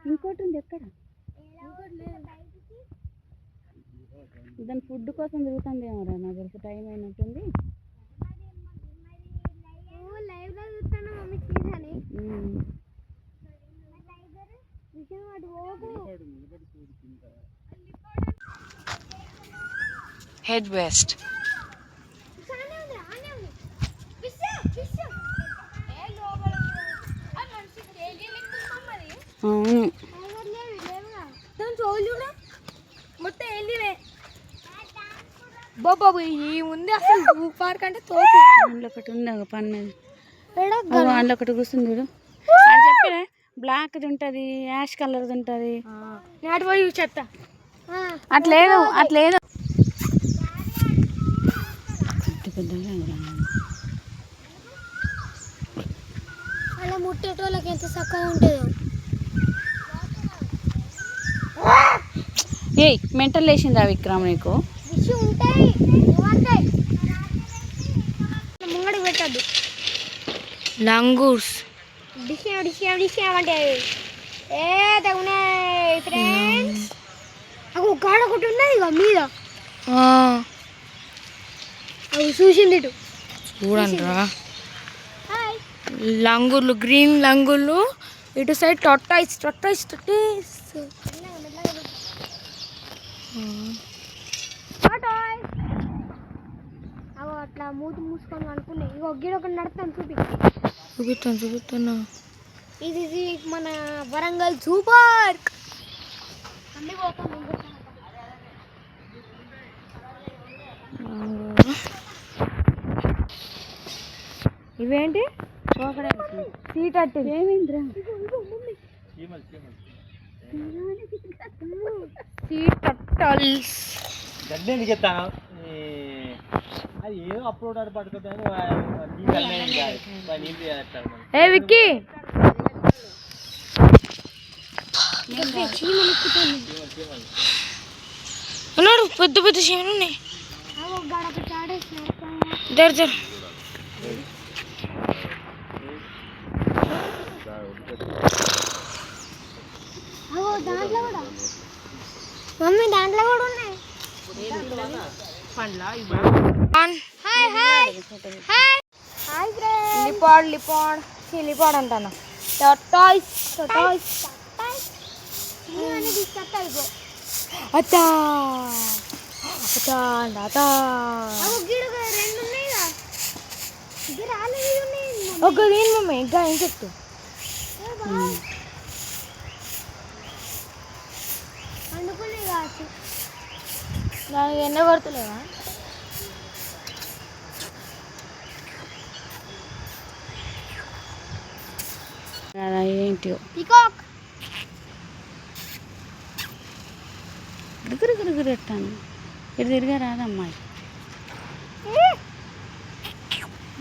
ఇంకోటి ఉంది ఎక్కడ? దాని ఫుడ్ కోసం తిరుగుతుంది ఏమరా, నాకు తెలిసి టైం అయినట్టుంది. Head west. బాబు ఉంది అసలు పార్క్ అంటే తోపు. అందులో ఒకటి ఉంది ఒక పన్నది, అందులో ఒకటి కూర్చుంది చూడు. అది చెప్పినా బ్లాక్ది ఉంటుంది, యాష్ కలర్ది ఉంటుంది. నాటి పోయి చెత్త అట్లేదు అట్లేదు. అలా ముట్టేటోళ్ళకి ఎంత చక్కగా ఉంటుందో. ఏయ్ మెంటల్ లేచిందా విక్రమ్ నీకు? ఉంటాయి ముంగడికి పెట్టద్దు. Langurs. డిష్ అంటే ఏ తగున్నాయి ఫ్రెండ్స్. అగో గాడ ఒకటి ఉన్నది ఇక మీద. అవి చూసింది ఇటు చూడండిరా, లంగుర్లు, గ్రీన్ లంగుర్లు. ఇటు సైడ్ టొట్టాయిస్ టొట్టాయిస్ టొట్టాయిస్. అవి అట్లా మూతి మూసుకొని అనుకున్నాయి. ఇక గిడ ఒకటి నడుస్తాను చూపిస్తాను. ఇది మన వరంగల్ జూ పార్క్. అన్నీ పోతాం. ఇవేంటి? సీట్ అట్టి ఏమైందిరా? సీట్ అట్టల్స్. ఏ విక్కీ, అన్నాడు పెద్ద పెద్ద చీమలు ఉన్నాయి. జర మమ్మీ దాంట్లో కూడా ఉన్నాయి. లిపాడ్ అంటాను. ఒక దీని మమ్మీ ఇంకా ఏం చెప్తూ అనుకునే కావచ్చు. దానికి ఎండ కొడతలేవా? ఏంటి పీకాక్ గురుగురుగురెట్టాను. ఇటు తిరిగా రాదమ్మాయి.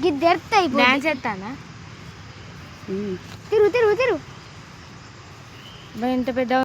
గిద్దెర్తాయి. డాన్స్ చేస్తానా? తిరుగు ఇంత పెద్ద